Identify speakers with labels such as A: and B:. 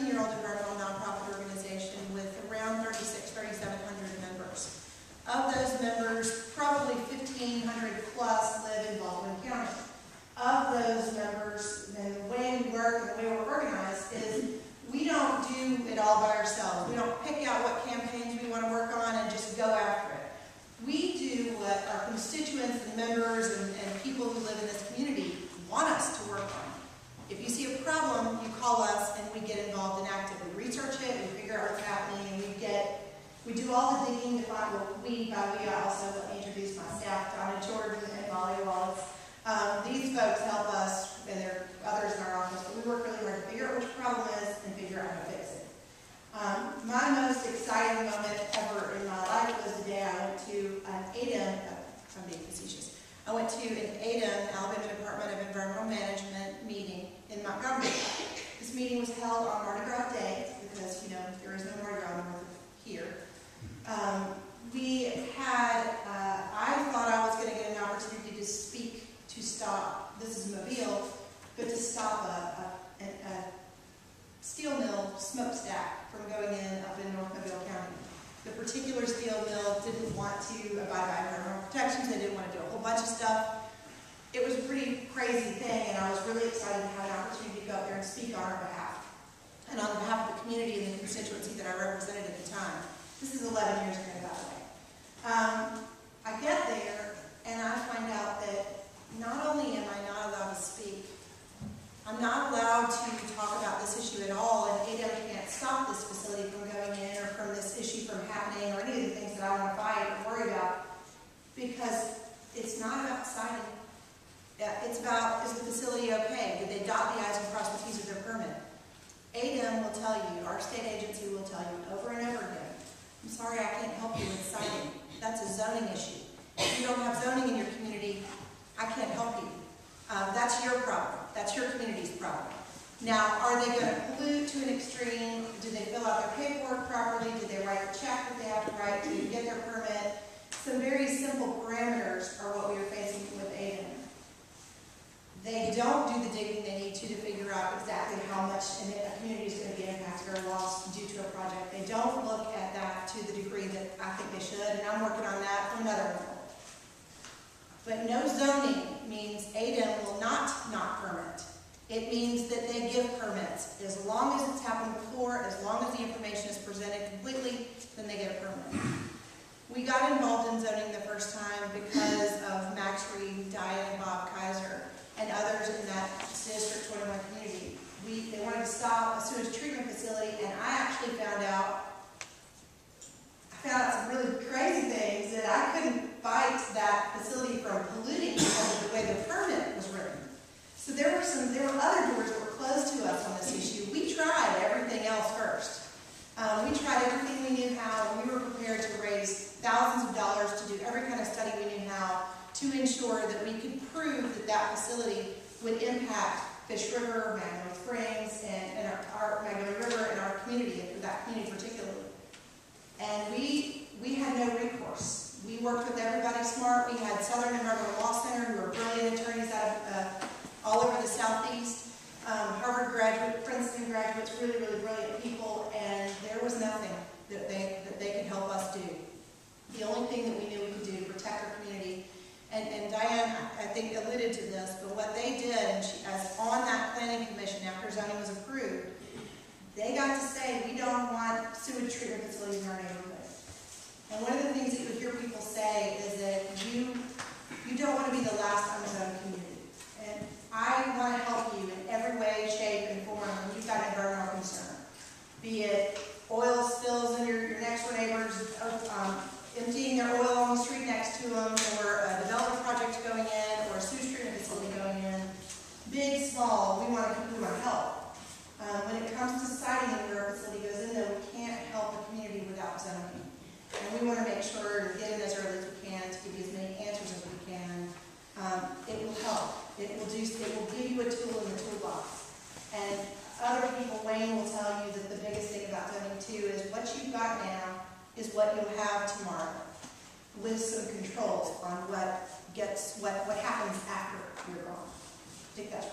A: 13-year-old environmental nonprofit organization with around 3,700 members. Of those members, probably 1,500 plus live in Baldwin County. Of those members, and the way we work and the way we're organized is we don't do it all by ourselves. We don't pick out what campaigns we want to work on and just go after it. We do what our constituents and members and people who live in this community want us to work on. If you see a problem, you call us and we get involved and actively research it, we figure out what's happening, and we do all the digging to find what I also let me introduce my staff, Donna Jordan and Molly Wallace. These folks help us, and there are others in our office, but we work really hard to figure out which problem is and figure out how to fix it. My most exciting moment ever in my life was the day I went to an ADEM, I'm being facetious, I went to an ADEM, Alabama Department of Environmental Management meeting in Montgomery. This meeting was held on Mardi Gras Day, because, there is no Mardi Gras north of here. I thought I was going to get an opportunity to speak, to stop, this is Mobile, but to stop a steel mill smokestack from going in up in North Mobile County. The particular steel mill didn't want to abide by environmental protections, they didn't want to do a whole bunch of stuff. It was a pretty crazy thing, and I was really excited to have an opportunity to go up there and speak on our behalf, and on behalf of the community and the constituency that I represented at the time. This is 11 years ago, by the way. I get there, and I find out that not only am I not allowed to speak, I'm not allowed to talk about this issue at all, and ADEM can't stop this facility from going in or from this issue from happening or any of the things that I want to fight or worry about, because it's not about deciding. It's about, is the facility okay? Did they dot the I's and cross the T's of their permit? ADEM will tell you, our state agency will tell you over and over again, I'm sorry, I can't help you with citing. That's a zoning issue. If you don't have zoning in your community, I can't help you. That's your problem. That's your community's problem. Now, are they going to pollute to an extreme? Do they fill out their paperwork properly? Do they write the check that they have to write to get their permit? Some very simple parameters are what we are facing with ADEM. They don't do the digging they need to figure out exactly how much a community is going to be impacted or lost due to a project. They don't look at that to the degree that I think they should, and I'm working on that from another level. But no zoning means ADEM will not permit. It means that they give permits. As long as it's happened before, as long as the information is presented completely, then they get a permit. We got involved in zoning the first time because of Max Reed, Diane, and Bob Kaiser, and others in that District 21 community. They wanted to stop a sewage treatment facility, and I actually found out some really crazy things, that I couldn't fight that facility from polluting because of the way the permit was written. So there were other doors that were closed to us on this issue. We tried everything else first. We tried everything we knew how, and we were prepared to raise thousands of dollars to do every kind of study we knew how to ensure that we could prove that that facility would impact Fish River, Magnolia Springs, and our Magnolia River and our community, and that community particularly. And we had no recourse. We worked with everybody smart. We had Southern Environmental Law Center, who are brilliant attorneys out of all over the Southeast, Harvard graduate, Princeton graduates, really, really brilliant people, and there was nothing that they could help us do. The only thing that we knew we could do to protect our community, and Diane, I think, alluded to this, but what they did, and as on that planning commission after zoning was approved, they got to say, we don't want sewage treatment facilities in our neighborhood. And one of the things that you would hear people say is that you don't want to be the last unzoned community. And I want to help you in every way, shape, and form when you've got an environmental concern. Be it oil spills in your next door neighbors, emptying their oil on the street next to them, or a development project going in, or a sewage treatment facility going in. Big, small, we want to help. When it comes to siting and where a facility goes in, though, we can't help a community without zoning. And we want to make sure to get in as early as we can to give you as many answers as we can. It will help. It will give you a tool in the toolbox. And other people, Wayne will tell you that the biggest thing about zoning too is what you've got now is what you'll have tomorrow, with some controls on what happens after you're gone. I think that's